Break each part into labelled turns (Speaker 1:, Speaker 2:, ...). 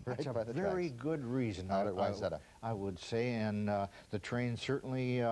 Speaker 1: That's
Speaker 2: by
Speaker 1: a
Speaker 2: the
Speaker 1: very
Speaker 2: tracks.
Speaker 1: good reason,
Speaker 2: Out at Wayzata.
Speaker 1: I would say, and the train certainly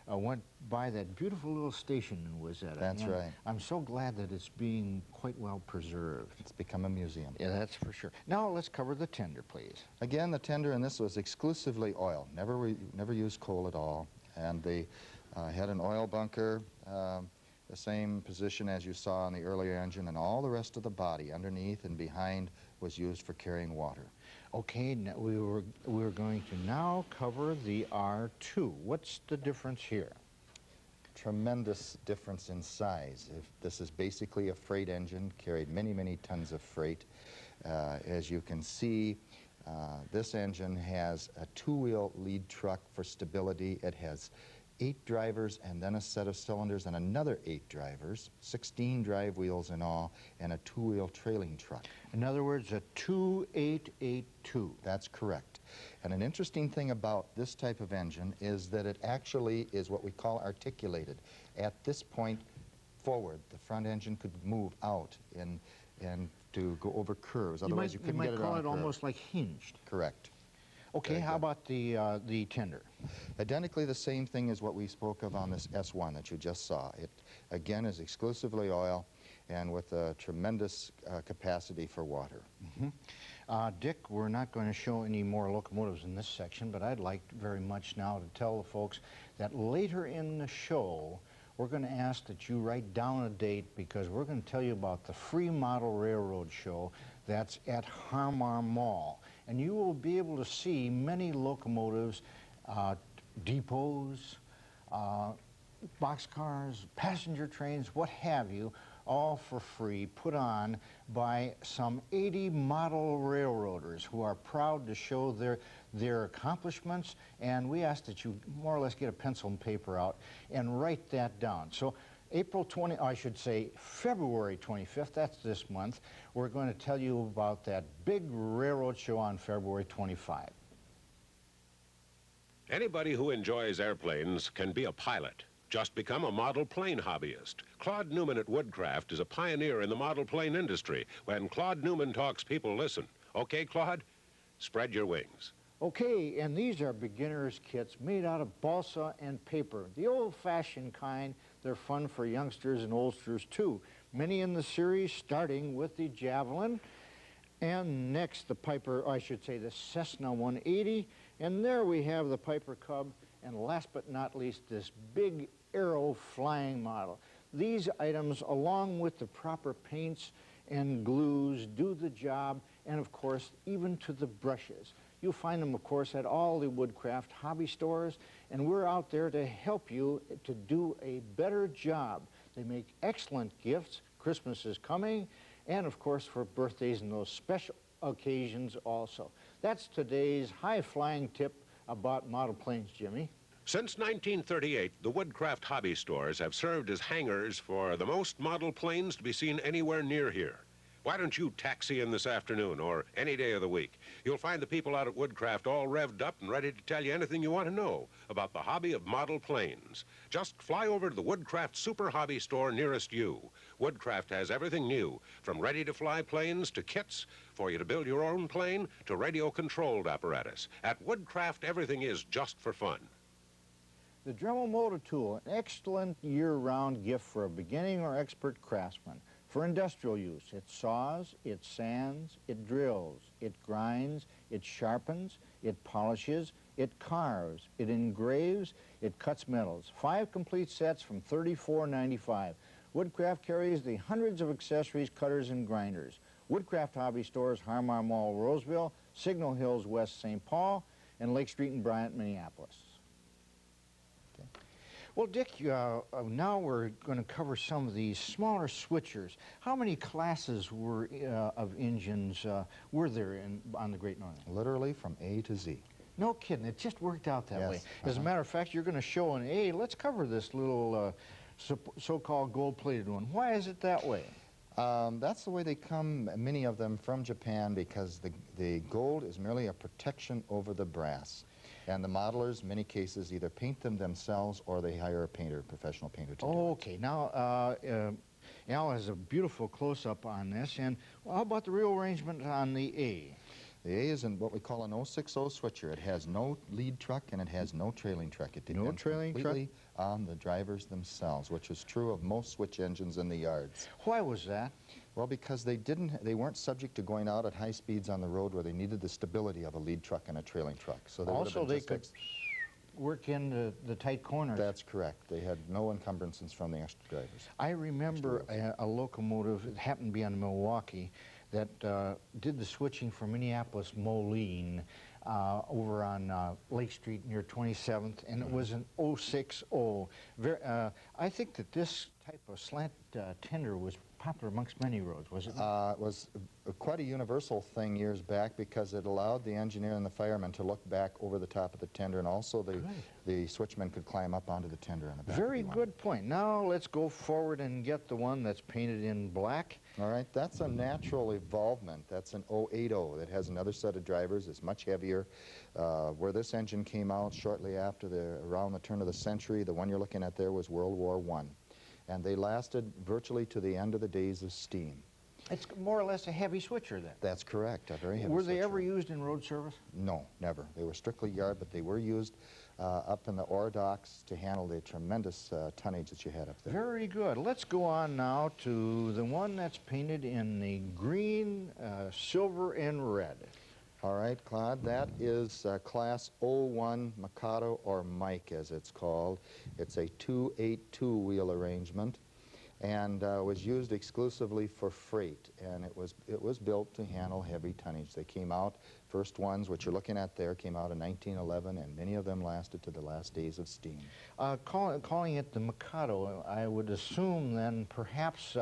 Speaker 1: went by that beautiful little station in Wayzata.
Speaker 2: That's
Speaker 1: and
Speaker 2: right.
Speaker 1: I'm so glad that it's being quite well preserved.
Speaker 2: It's become a museum.
Speaker 1: Yeah, that's for sure. Now let's cover the tender, please.
Speaker 2: Again, the tender in this was exclusively oil. Never used coal at all. And they had an oil bunker, the same position as you saw on the earlier engine, and all the rest of the body underneath and behind was used for carrying water.
Speaker 1: Okay, now we were going to now cover the R2. What's the difference here?
Speaker 2: Tremendous difference in size. This is basically a freight engine, carried many tons of freight. As you can see, this engine has a two-wheel lead truck for stability. It has 8 drivers and then a set of cylinders and another 8 drivers, 16 drive wheels in all, and a two-wheel trailing truck.
Speaker 1: In other words, a 2882.
Speaker 2: That's correct. And an interesting thing about this type of engine is that it actually is what we call articulated. At this point forward, the front engine could move out and to go over curves. Otherwise, you couldn't get it on a curve.
Speaker 1: You might call it almost like hinged.
Speaker 2: Correct.
Speaker 1: Okay, how about the tender?
Speaker 2: Identically the same thing as what we spoke of on this S1 that you just saw. It, again, is exclusively oil and with a tremendous capacity for water.
Speaker 1: Dick, we're not going to show any more locomotives in this section, but I'd like very much now to tell the folks that later in the show, we're going to ask that you write down a date because we're going to tell you about the Free Model Railroad Show that's at Harmar Mall. And you will be able to see many locomotives, depots, boxcars, passenger trains, what have you, all for free, put on by some 80 model railroaders who are proud to show their accomplishments, and we ask that you more or less get a pencil and paper out and write that down. So February 25th, that's this month, we're going to tell you about that big railroad show on February 25.
Speaker 3: Anybody who enjoys airplanes can be a pilot. Just become a model plane hobbyist. Claude Newman at Woodcraft is a pioneer in the model plane industry. When Claude Newman talks, people listen. Okay, Claude? Spread your wings.
Speaker 1: Okay, and these are beginner's kits made out of balsa and paper, the old-fashioned kind. They're fun for youngsters and oldsters, too. Many in the series, starting with the Javelin, and next the the Cessna 180, and there we have the Piper Cub, and last but not least, this big Aero flying model. These items, along with the proper paints and glues, do the job, and of course, even to the brushes. You'll find them, of course, at all the Woodcraft hobby stores, and we're out there to help you to do a better job. They make excellent gifts. Christmas is coming, and of course, for birthdays and those special occasions also. That's today's high-flying tip about model planes, Jimmy.
Speaker 3: Since 1938, the Woodcraft hobby stores have served as hangars for the most model planes to be seen anywhere near here. Why don't you taxi in this afternoon or any day of the week? You'll find the people out at Woodcraft all revved up and ready to tell you anything you want to know about the hobby of model planes. Just fly over to the Woodcraft Super Hobby Store nearest you. Woodcraft has everything new, from ready-to-fly planes to kits for you to build your own plane to radio-controlled apparatus. At Woodcraft, everything is just for fun.
Speaker 1: The Dremel Motor Tool, an excellent year-round gift for a beginning or expert craftsman. For industrial use, it saws, it sands, it drills, it grinds, it sharpens, it polishes, it carves, it engraves, it cuts metals. 5 complete sets from $34.95. Woodcraft carries the hundreds of accessories, cutters, and grinders. Woodcraft Hobby Stores, Harmar Mall, Roseville, Signal Hills, West St. Paul, and Lake Street and Bryant, Minneapolis. Well, Dick, now we're going to cover some of these smaller switchers. How many classes of engines were there on the Great Northern?
Speaker 2: Literally from A to Z.
Speaker 1: No kidding. It just worked out that way.
Speaker 2: Yes.
Speaker 1: As a matter of fact, you're going to show an A. Let's cover this little so-called gold-plated one. Why is it that way?
Speaker 2: That's the way they come, many of them, from Japan, because the gold is merely a protection over the brass. And the modelers, in many cases, either paint them themselves or they hire a painter, professional painter, to do it.
Speaker 1: Okay. Now, Al has a beautiful close-up on this. And how about the real arrangement on the A?
Speaker 2: The A is in what we call an 060 switcher. It has no lead truck and it has no trailing truck. It depends completely on the drivers themselves, which is true of most switch engines in the yards.
Speaker 1: Why was that?
Speaker 2: Well, because they weren't subject to going out at high speeds on the road where they needed the stability of a lead truck and a trailing truck. So
Speaker 1: also, they could work in the tight corners.
Speaker 2: That's correct. They had no encumbrances from the extra drivers.
Speaker 1: I remember a locomotive, it happened to be on Milwaukee, that did the switching from Minneapolis Moline over on Lake Street near 27th, and it was an 060. I think that this type of slant tender was popular amongst many roads, was it?
Speaker 2: It was quite a universal thing years back because it allowed the engineer and the fireman to look back over the top of the tender, and also the switchman could climb up onto the tender on the back.
Speaker 1: Very good point. Now let's go forward and get the one that's painted in black.
Speaker 2: All right, that's a natural evolvement. That's an 080 that has another set of drivers. It's much heavier. Where this engine came out shortly after around the turn of the century, the one you're looking at there was World War I. And they lasted virtually to the end of the days of steam.
Speaker 1: It's more or less a heavy switcher then.
Speaker 2: That's correct, a very heavy
Speaker 1: Were they
Speaker 2: switcher.
Speaker 1: ever used in road service?
Speaker 2: No, never. They were strictly yard, but they were used up in the ore docks to handle the tremendous tonnage that you had up there.
Speaker 1: Very good. Let's go on now to the one that's painted in the green, silver, and red.
Speaker 2: All right, Claude, that is Class 01 Mikado, or Mike as it's called. It's a 282 wheel arrangement and was used exclusively for freight, and it was built to handle heavy tonnage. They came out, first ones, which you're looking at there, came out in 1911, and many of them lasted to the last days of steam.
Speaker 1: Calling it the Mikado, I would assume then perhaps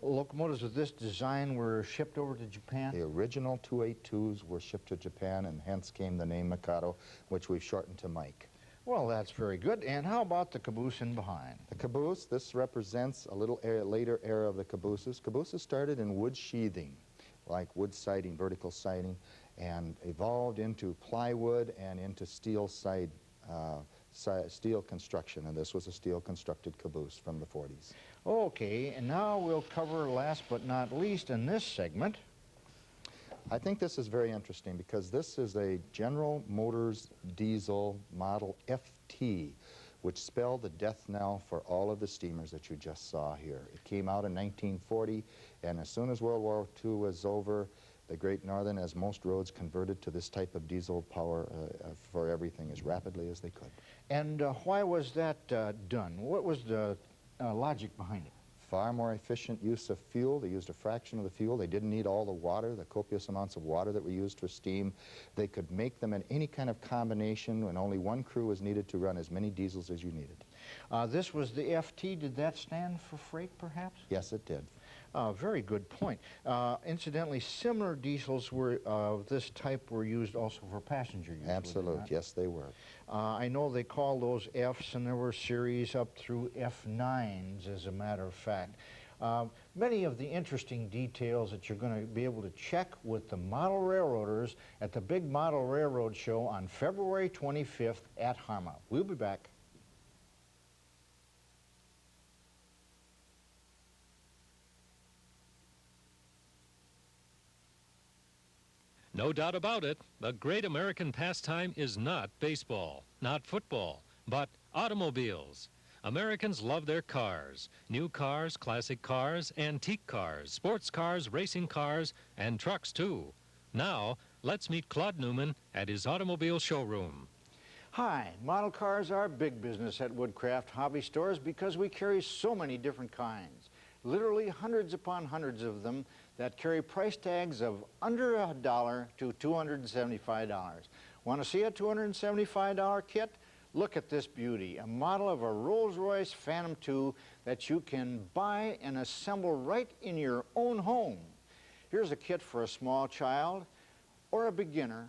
Speaker 1: locomotives of this design were shipped over to Japan?
Speaker 2: The original 282s were shipped to Japan, and hence came the name Mikado, which we've shortened to Mike.
Speaker 1: Well, that's very good. And how about the caboose in behind?
Speaker 2: The caboose, this represents a little later era of the cabooses. Cabooses started in wood sheathing, like wood siding, vertical siding, and evolved into plywood and into steel steel construction, and this was a steel constructed caboose from the 40s.
Speaker 1: Okay, and now we'll cover, last but not least in this segment,
Speaker 2: I think this is very interesting because this is a General Motors diesel model FT, which spelled the death knell for all of the steamers that you just saw here. It came out in 1940, and as soon as World War II was over, the Great Northern, as most roads, converted to this type of diesel power for everything as rapidly as they could.
Speaker 1: And why was that done? What was the logic behind it?
Speaker 2: Far more efficient use of fuel. They used a fraction of the fuel. They didn't need all the water, the copious amounts of water that were used for steam. They could make them in any kind of combination, and only one crew was needed to run as many diesels as you needed.
Speaker 1: This was the FT. Did that stand for freight, perhaps?
Speaker 2: Yes, it did.
Speaker 1: Very good point. Incidentally, similar diesels of this type were used also for passenger use.
Speaker 2: Absolutely, yes, they were.
Speaker 1: I know they call those Fs, and there were series up through F9s, as a matter of fact. Many of the interesting details that you're going to be able to check with the model railroaders at the Big Model Railroad Show on February 25th at Harma. We'll be back.
Speaker 4: No doubt about it, the great American pastime is not baseball, not football, but automobiles. Americans love their cars. New cars, classic cars, antique cars, sports cars, racing cars, and trucks too. Now, let's meet Claude Newman at his automobile showroom.
Speaker 1: Hi, model cars are big business at Woodcraft Hobby Stores because we carry so many different kinds. Literally hundreds upon hundreds of them that carry price tags of under $1 to $275. Want to see a $275 kit? Look at this beauty, a model of a Rolls-Royce Phantom II that you can buy and assemble right in your own home. Here's a kit for a small child or a beginner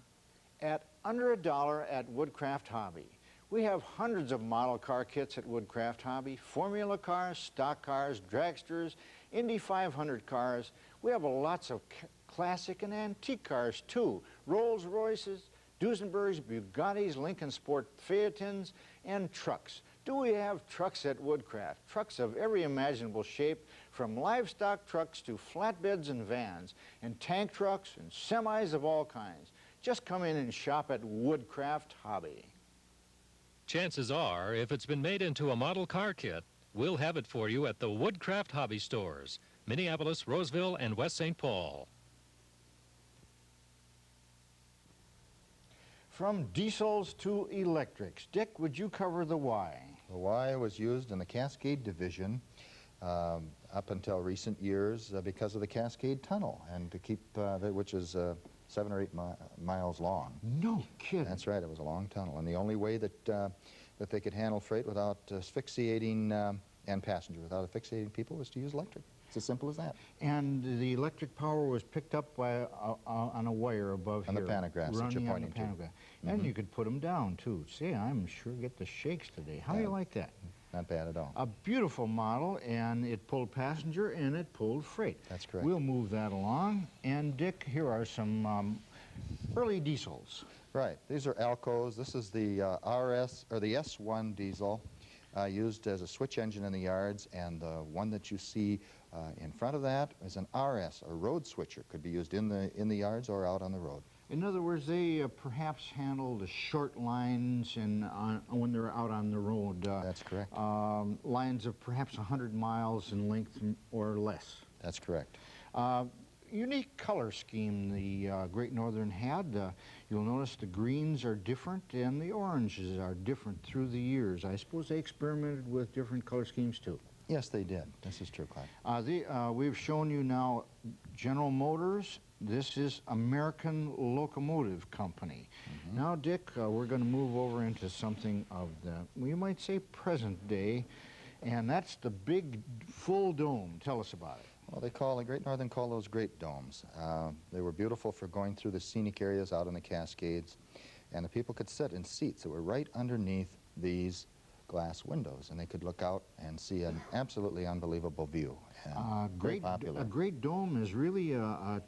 Speaker 1: at under $1 at Woodcraft Hobby. We have hundreds of model car kits at Woodcraft Hobby, formula cars, stock cars, dragsters, Indy 500 cars. We have lots of classic and antique cars too, Rolls-Royces, Duesenbergs, Bugattis, Lincoln Sport Phaetons, and trucks. Do we have trucks at Woodcraft? Trucks of every imaginable shape, from livestock trucks to flatbeds and vans, and tank trucks and semis of all kinds. Just come in and shop at Woodcraft Hobby.
Speaker 4: Chances are, if it's been made into a model car kit, we'll have it for you at the Woodcraft Hobby Stores, Minneapolis, Roseville, and West St. Paul.
Speaker 1: From diesels to electrics. Dick, would you cover the why?
Speaker 2: The Y was used in the Cascade Division up until recent years because of the Cascade Tunnel, and to keep which is 7 or 8 miles long.
Speaker 1: No kidding.
Speaker 2: That's right. It was a long tunnel, and the only way that that they could handle freight without asphyxiating and passengers without asphyxiating people was to use electric. It's as simple as that.
Speaker 1: And the electric power was picked up by on a wire above
Speaker 2: On
Speaker 1: here.
Speaker 2: the pantographs that you're
Speaker 1: running on the
Speaker 2: pointing to.
Speaker 1: pantograph. And you could put them down, too. See, I'm sure get the shakes today. How do you like that?
Speaker 2: Not bad at all.
Speaker 1: A beautiful model, and it pulled passenger and it pulled freight.
Speaker 2: That's correct.
Speaker 1: We'll move that along. And Dick, here are some early diesels.
Speaker 2: Right. These are Alcos. This is the RS or the S1 diesel used as a switch engine in the yards, and the one that you see in front of that is an RS, a road switcher. Could be used in the yards or out on the road.
Speaker 1: In other words, they perhaps handle the short lines and when they're out on the road.
Speaker 2: That's correct.
Speaker 1: Lines of perhaps 100 miles in length or less.
Speaker 2: That's correct.
Speaker 1: Unique color scheme the Great Northern had. You'll notice the greens are different and the oranges are different through the years. I suppose they experimented with different color schemes too.
Speaker 2: Yes, they did. This is true, Clyde.
Speaker 1: We've shown you now General Motors. This is American Locomotive Company. Now, Dick, we're going to move over into something of the, we might say, present day, and that's the big full dome. Tell us about it.
Speaker 2: Well, the Great Northern call those great domes. They were beautiful for going through the scenic areas out in the Cascades, and the people could sit in seats that were right underneath these glass windows, and they could look out and see an absolutely unbelievable view. Very popular.
Speaker 1: A great dome is really a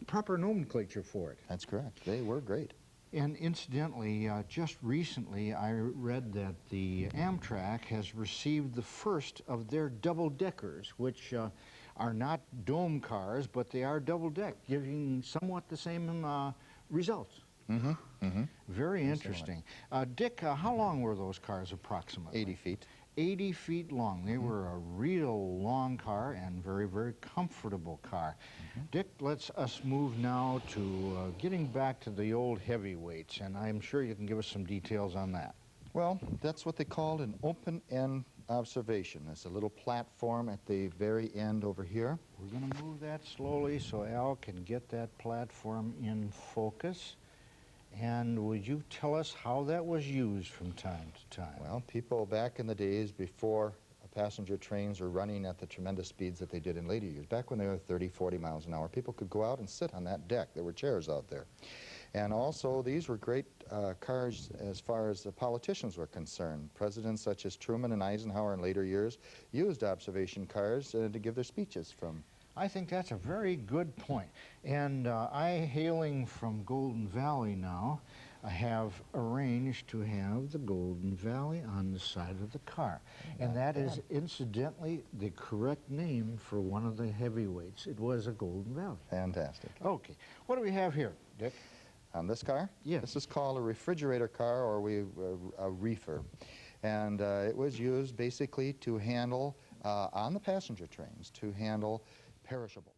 Speaker 1: proper nomenclature for it.
Speaker 2: That's correct. They were great.
Speaker 1: And incidentally, just recently I read that the Amtrak has received the first of their double-deckers, which are not dome cars, but they are double-deck, giving somewhat the same results. Very interesting. Dick, how long were those cars approximately?
Speaker 2: 80 feet.
Speaker 1: 80 feet long. They were a real long car and very, very comfortable car. Dick, let's us move now to getting back to the old heavyweights, and I'm sure you can give us some details on that.
Speaker 2: Well, that's what they called an open-end observation. There's a little platform at the very end over here.
Speaker 1: We're going to move that slowly so Al can get that platform in focus. And would you tell us how that was used from time to time?
Speaker 2: Well, people back in the days before passenger trains were running at the tremendous speeds that they did in later years, back when they were 30, 40 miles an hour, people could go out and sit on that deck. There were chairs out there. And also, these were great cars as far as the politicians were concerned. Presidents such as Truman and Eisenhower in later years used observation cars to give their speeches from.
Speaker 1: I think that's a very good point. And I, hailing from Golden Valley now, I have arranged to have the Golden Valley on the side of the car. And that is, incidentally, the correct name for one of the heavyweights. It was a Golden Valley.
Speaker 2: Fantastic.
Speaker 1: Okay. What do we have here, Dick?
Speaker 2: On this car?
Speaker 1: Yes.
Speaker 2: This is called a refrigerator car, or a reefer. And it was used basically to handle, on the passenger trains, to handle perishables.